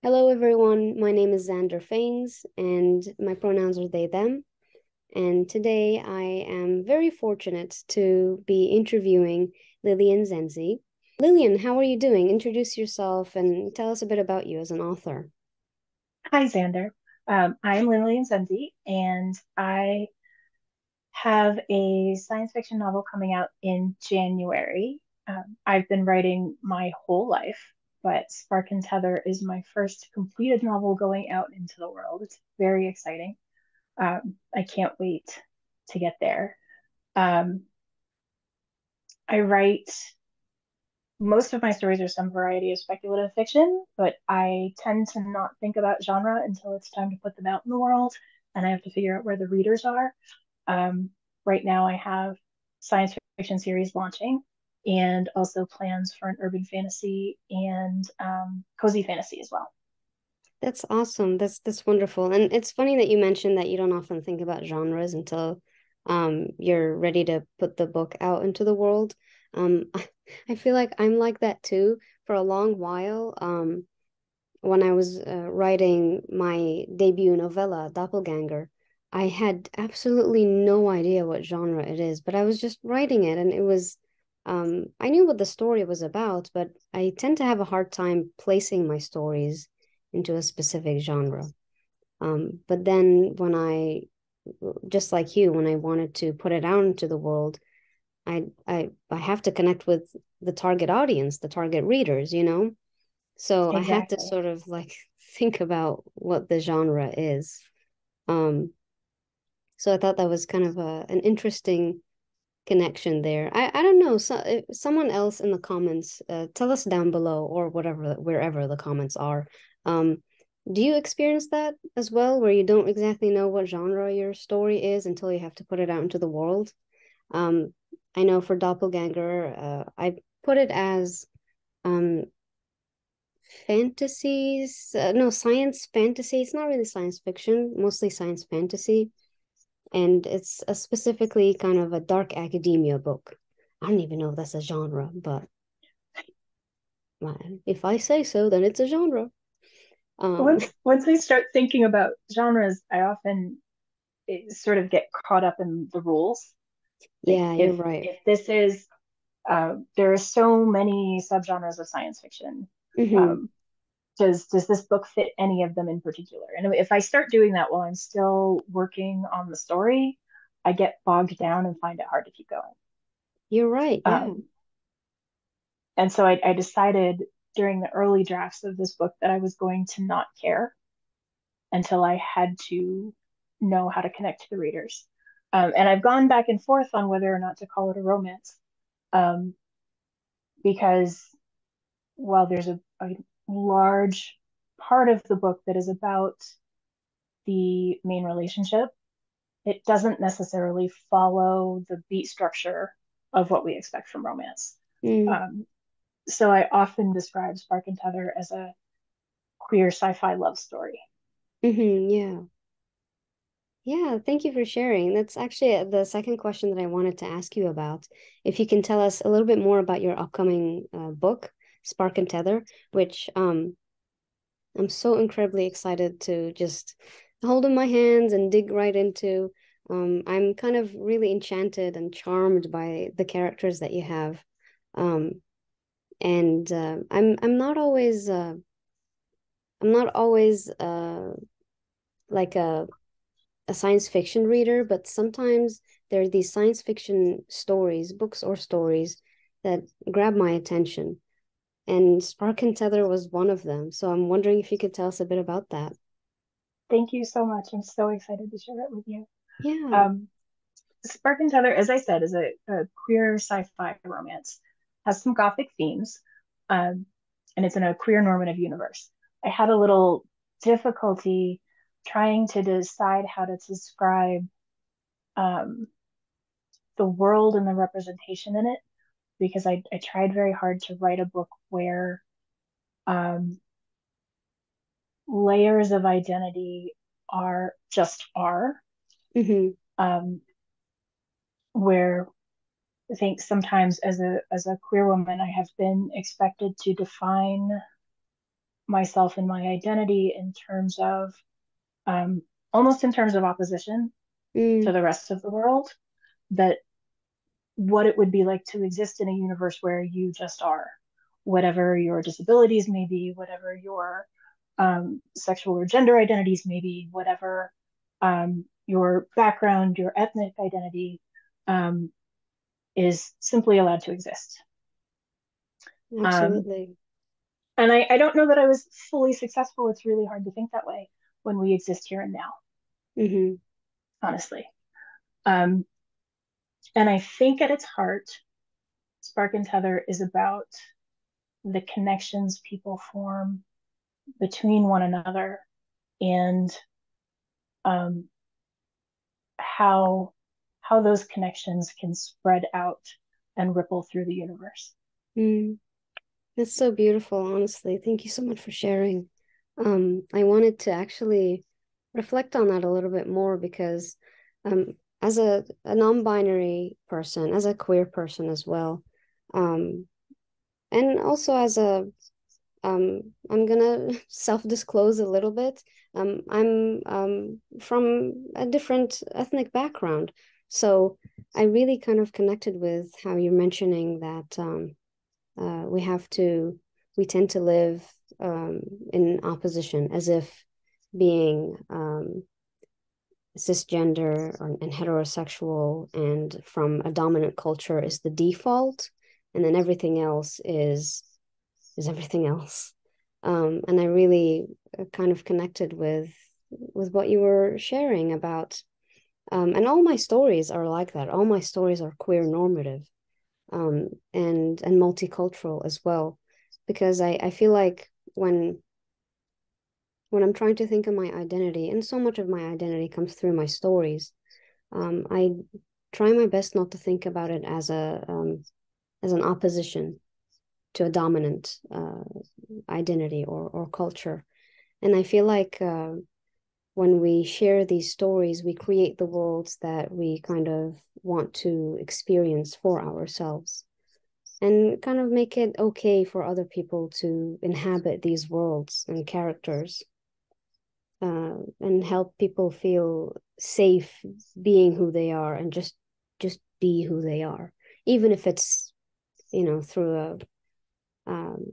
Hello, everyone. My name is Xander Phanes, and my pronouns are they, them. And today I am very fortunate to be interviewing Lilian Zenzi. Lilian, how are you doing? Introduce yourself and tell us a bit about you as an author. Hi, Xander. I'm Lilian Zenzi, and I have a science fiction novel coming out in January. I've been writing my whole life, but Spark and Tether is my first completed novel going out into the world. It's very exciting. I can't wait to get there. Um, I write most of my stories are some variety of speculative fiction, but I tend to not think about genre until it's time to put them out in the world, and I have to figure out where the readers are. Um, right now, I have science fiction series launching, and also plans for an urban fantasy and cozy fantasy as well. That's awesome. That's wonderful. And it's funny that you mentioned that you don't often think about genres until you're ready to put the book out into the world. I feel like I'm like that too for a long while. When I was writing my debut novella, Doppelganger, I had absolutely no idea what genre it is, but I was just writing it, and I knew what the story was about, but I tend to have a hard time placing my stories into a specific genre. But then just like you, when I wanted to put it out into the world, I have to connect with the target audience, the target readers, you know? So I had to Exactly. sort of like think about what the genre is. Um, so I thought that was kind of an interesting connection there. I don't know. So if someone else in the comments, tell us down below or whatever, wherever the comments are. Um, do you experience that as well, where you don't exactly know what genre your story is until you have to put it out into the world? Um, I know for Doppelganger, I put it as um fantasies, no, science fantasy. It's not really science fiction, mostly science fantasy. And it's a specifically kind of a dark academia book. I don't even know if that's a genre, but if I say so, then it's a genre. Um, Once I start thinking about genres, I often sort of get caught up in the rules. Like yeah, you're if right. if this is there are so many subgenres of science fiction. Hmm. Um, does this book fit any of them in particular? And if I start doing that while I'm still working on the story, I get bogged down and find it hard to keep going. You're right. Yeah. Um, and so I decided during the early drafts of this book that I was going to not care until I had to know how to connect to the readers. And I've gone back and forth on whether or not to call it a romance, um, because while there's a large part of the book that is about the main relationship, it doesn't necessarily follow the beat structure of what we expect from romance. Mm. Um, so I often describe Spark and Tether as a queer sci-fi love story. Yeah. Yeah, thank you for sharing. That's actually the second question that I wanted to ask you about. If you can tell us a little bit more about your upcoming book, Spark and Tether, which I'm so incredibly excited to just hold in my hands and dig right into. I'm kind of really enchanted and charmed by the characters that you have. Um, and I'm not always like a science fiction reader, but sometimes there are these science fiction stories, books or stories that grab my attention. And Spark and Tether was one of them. So I'm wondering if you could tell us a bit about that. Thank you so much. I'm so excited to share it with you. Yeah. Um, Spark and Tether, as I said, is a queer sci-fi romance. Has some gothic themes, and it's in a queer normative universe. I had a little difficulty trying to decide how to describe um, the world and the representation in it because I tried very hard to write a book where um, layers of identity are just are, Hmm. um, where I think sometimes as a queer woman, I have been expected to define myself and my identity in terms of um, almost in terms of opposition to Mm, the rest of the world, that what it would be like to exist in a universe where you just are, whatever your disabilities may be, whatever your sexual or gender identities may be, whatever your background, your ethnic identity um, is simply allowed to exist. Um, absolutely. and I don't know that I was fully successful. It's really hard to think that way when we exist here and now, Mm-hmm. honestly. Um, and I think at its heart, Spark and Tether is about the connections people form between one another and um, how those connections can spread out and ripple through the universe. Mm. That's so beautiful, honestly. Thank you so much for sharing. I wanted to actually reflect on that a little bit more because as a non-binary person, as a queer person as well, um, and also as a I'm gonna self-disclose a little bit. I'm from a different ethnic background, so I really kind of connected with how you're mentioning that we have to, we tend to live um, in opposition as if being cisgender and heterosexual and from a dominant culture is the default, and then everything else is everything else. And I really kind of connected with what you were sharing about. And all my stories are like that. All my stories are queer normative, and multicultural as well, because I feel like when I'm trying to think of my identity, and so much of my identity comes through my stories, I try my best not to think about it as an opposition to a dominant identity or culture. And I feel like when we share these stories, we create the worlds that we kind of want to experience for ourselves and kind of make it okay for other people to inhabit these worlds and characters, and help people feel safe being who they are and just be who they are, even if it's through um,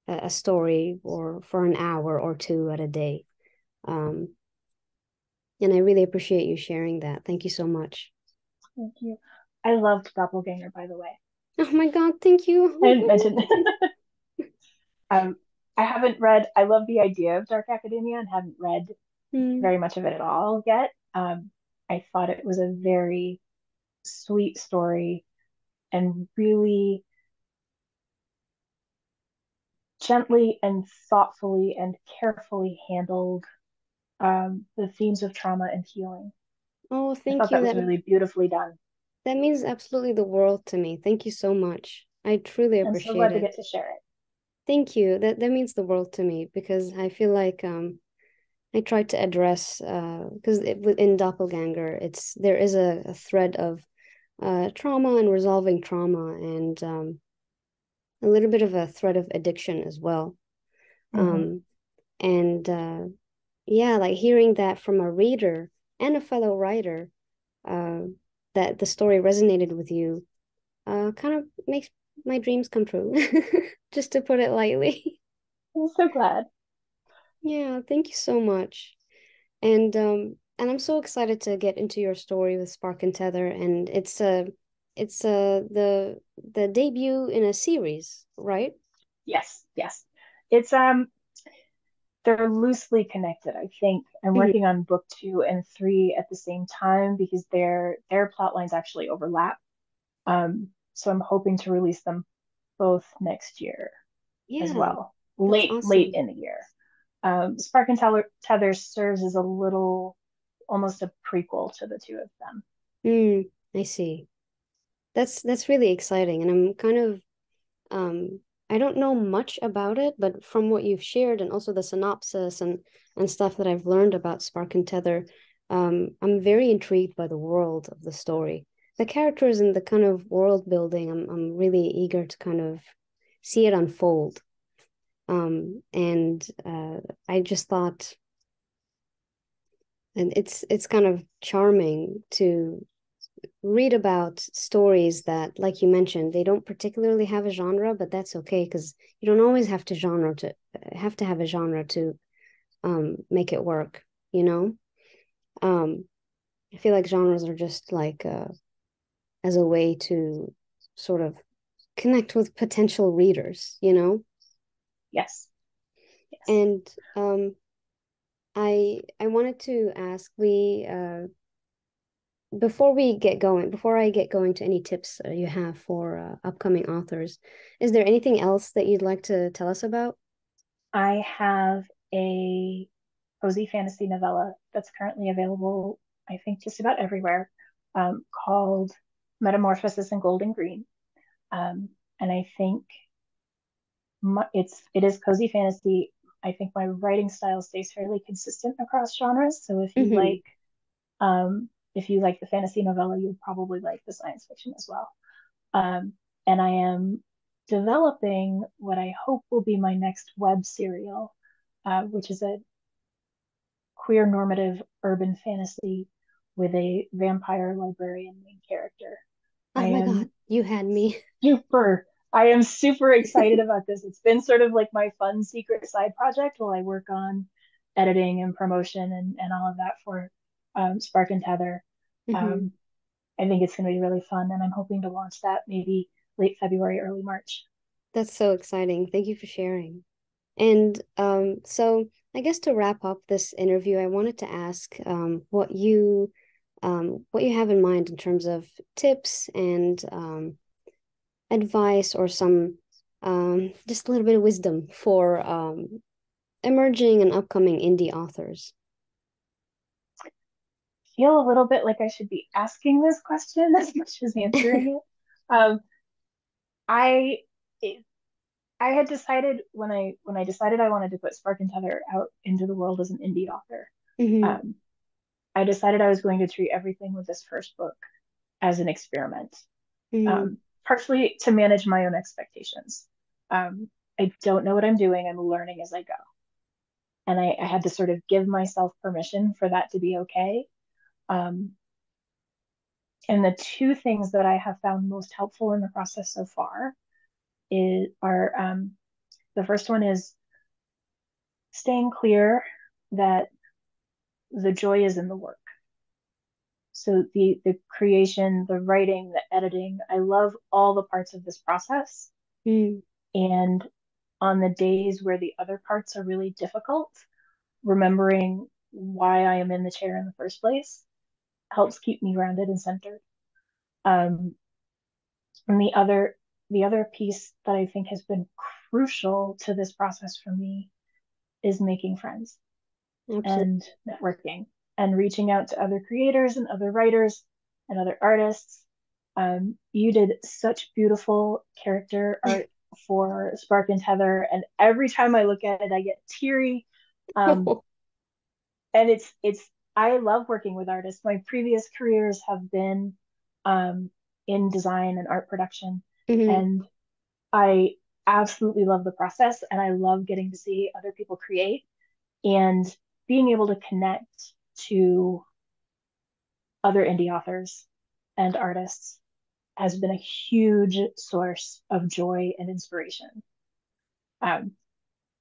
a story or for an hour or two at a day. Um, and I really appreciate you sharing that. Thank you so much. Thank you. I loved Doppelganger, by the way. Oh my God, thank I didn't you. mention. um, I haven't read. I love the idea of dark academia and haven't read Mm. very much of it at all yet. I thought it was a very sweet story and really gently and thoughtfully and carefully handled the themes of trauma and healing. Oh, I thank thought you. that was really beautifully done. That means absolutely the world to me. Thank you so much. I truly I'm so appreciate glad to it. get to share it. Thank you. That means the world to me because I feel like I tried to address because in Doppelganger there is a thread of trauma and resolving trauma, and a little bit of a thread of addiction as well. Mm-hmm. Um, and yeah, like hearing that from a reader and a fellow writer, uh, that the story resonated with you, kind of makes my dreams come true, just to put it lightly. I'm so glad. Yeah, thank you so much. And I'm so excited to get into your story with Spark and Tether, and it's the debut in a series, right? Yes, yes. It's they're loosely connected, I think. I'm Mhm. working on book 2 and 3 at the same time because their plot lines actually overlap. So I'm hoping to release them both next year as Yeah, well. that's Late awesome. in the year. Spark and Tether serves as a little almost a prequel to the two of them. Mm, I see. That's really exciting, and I'm kind of I don't know much about it, but from what you've shared and also the synopsis and stuff that I've learned about Spark and Tether, I'm very intrigued by the world of the story. The characters and the kind of world building, I'm really eager to kind of see it unfold. And I just thought, and it's kind of charming to read about stories that, like you mentioned, they don't particularly have a genre, but that's okay because you don't always have to have a genre to make it work, you know? Um, I feel like genres are just like as a way to sort of connect with potential readers, you know? Yes, yes. And I wanted to ask, we before I get going to any tips you have for upcoming authors, is there anything else that you'd like to tell us about? I have a cozy fantasy novella that's currently available, I think, just about everywhere, called Metamorphosis in Gold and Green. And I think it is cozy fantasy. I think my writing style stays fairly consistent across genres. So Mm-hmm. if you like the fantasy novella, you'll probably like the science fiction as well. Um, and I am developing what I hope will be my next web serial, which is a queer normative urban fantasy with a vampire librarian main character. I Oh my God, am you had me. super I am super excited about this. It's been sort of like my fun secret side project while I work on editing and promotion and all of that for Spark and Tether. Hmm. Um, I think it's going to be really fun, and I'm hoping to launch that maybe late February, early March. That's so exciting. Thank you for sharing. And so I guess to wrap up this interview, I wanted to ask what you have in mind in terms of tips and advice or some just a little bit of wisdom for emerging and upcoming indie authors. Feel a little bit like I should be asking this question as much as answering it. I I had decided when I decided I wanted to put Spark and Tether out into the world as an indie author. Hmm. Um, I decided I was going to treat everything with this first book as an experiment, Hmm. partially to manage my own expectations. I don't know what I'm doing. I'm learning as I go. And I had to sort of give myself permission for that to be okay. Um, and the two things that I have found most helpful in the process so far are the first one is staying clear that the joy is in the work. So the creation, the writing, the editing, I love all the parts of this process. Mm. And on the days where the other parts are really difficult, remembering why I am in the chair in the first place helps keep me grounded and centered. Um, and the other piece that I think has been crucial to this process for me is making friends and Absolutely. networking and reaching out to other creators and other writers and other artists. You did such beautiful character art for Spark and Tether, and every time I look at it, I get teary. Um, and it's I love working with artists. My previous careers have been um, in design and art production, Hmm. and I absolutely love the process, and I love getting to see other people create and being able to connect to other indie authors and artists has been a huge source of joy and inspiration. Um,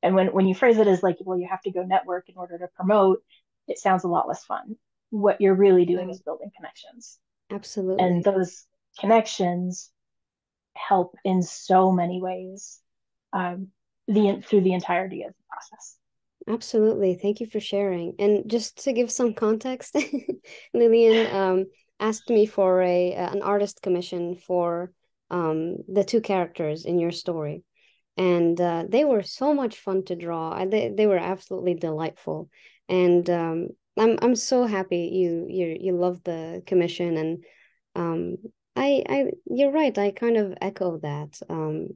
and when you phrase it as like, well, you have to go network in order to promote, it sounds a lot less fun. What you're really doing Yeah, is building connections. And absolutely. those connections help in so many ways through the entirety of the process. Absolutely. Thank you for sharing. And just to give some context, Lillian asked me for a an artist commission for the two characters in your story. And they were so much fun to draw. They were absolutely delightful. And I'm so happy you love the commission. And um, I you're right. I kind of echo that.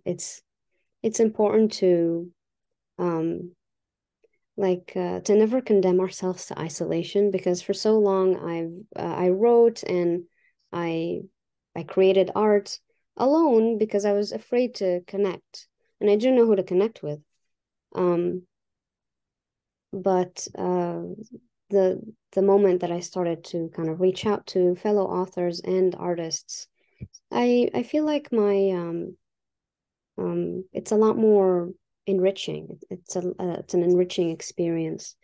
It's important to um to never condemn ourselves to isolation because for so long I wrote and I I created art alone because I was afraid to connect, and I didn't know who to connect with. But the the moment that I started to kind of reach out to fellow authors and artists, I feel like my it's a lot more enriching. It's an enriching experience,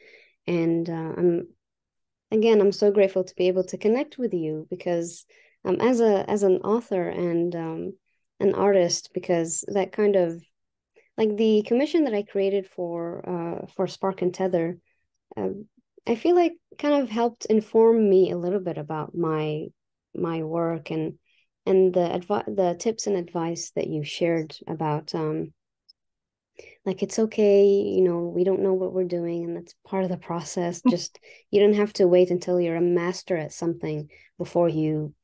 and I'm so grateful to be able to connect with you because as an author and an artist, because that kind of like the commission that I created for Spark and Tether, um, I feel like kind of helped inform me a little bit about my work and the tips and advice that you shared about like it's okay, you know, we don't know what we're doing and that's part of the process. Just you don't have to wait until you're a master at something before you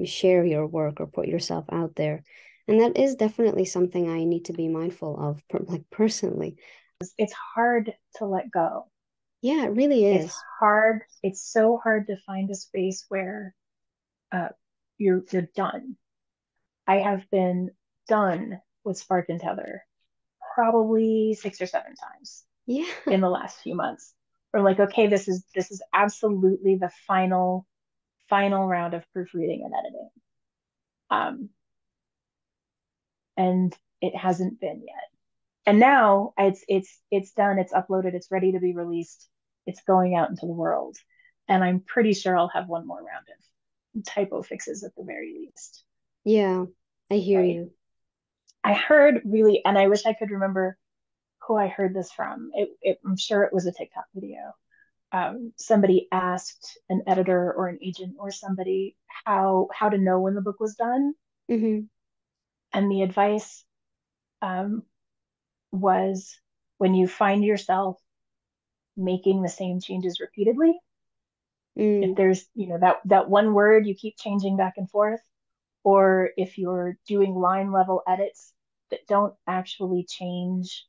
share your work or put yourself out there. And that is definitely something I need to be mindful of, like personally. It's hard to let go. Yeah, it really It's is. hard. It's so hard to find a space where uh, you're done. I have been done with Spark and Tether probably 6 or 7 times Yeah. in the last few months. We're like, okay, this is absolutely the final round of proofreading and editing. Um, and it hasn't been yet. And now it's done, it's uploaded, it's ready to be released, it's going out into the world. And I'm pretty sure I'll have one more round of typo fixes at the very least. Yeah, I hear Right. you. I heard really, and I wish I could remember who I heard this from. I'm sure it was a TikTok video. Somebody asked an editor or an agent or somebody how to know when the book was done, Mm-hmm. and the advice um, was when you find yourself making the same changes repeatedly. If Mm, there's that one word you keep changing back and forth, or if you're doing line level edits that don't actually change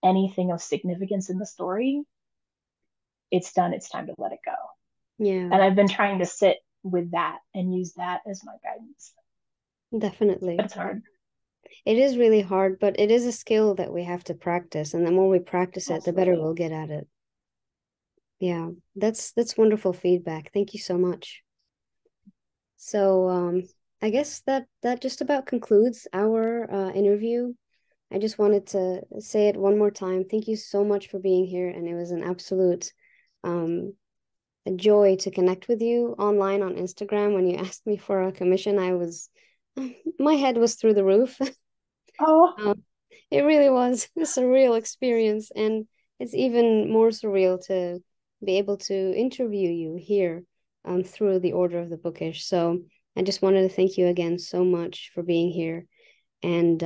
anything of significance in the story, it's done. It's time to let it go. yeah, And I've been trying to sit with that and use that as my guidance. But definitely. it's hard. It is really hard, but it is a skill that we have to practice, and the more we practice it, the better Absolutely. we'll get at it. Yeah, that's wonderful feedback. Thank you so much. So, I guess that just about concludes our interview. I just wanted to say it one more time. Thank you so much for being here, and it was an absolute um a joy to connect with you online on Instagram. When you asked me for a commission, I was my head was through the roof. Oh, Um, it really was a surreal experience, and it's even more surreal to be able to interview you here through the Order of the Bookish. So I just wanted to thank you again so much for being here, and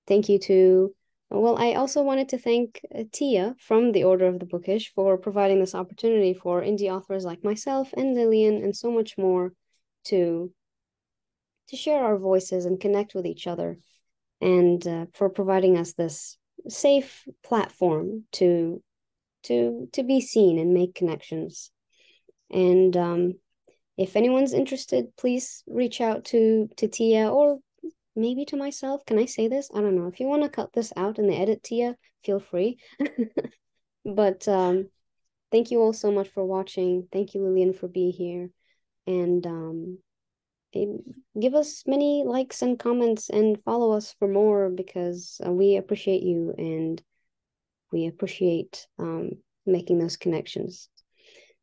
thank you to. Well, I also wanted to thank Tia from the Order of the Bookish for providing this opportunity for indie authors like myself and Lilian and so much more to share our voices and connect with each other and for providing us this safe platform to be seen and make connections. And if anyone's interested, please reach out to Tia or maybe to myself. Can I say this? I don't know. If you want to cut this out in the edit, Tia, feel free. But thank you all so much for watching. Thank you, Lillian, for being here. And give us many likes and comments and follow us for more because we appreciate you and we appreciate making those connections.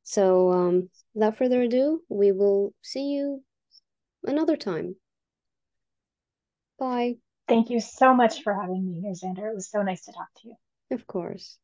So, without further ado, we will see you another time. Bye. thank you so much for having me here, Xander. It was so nice to talk to you. Of course.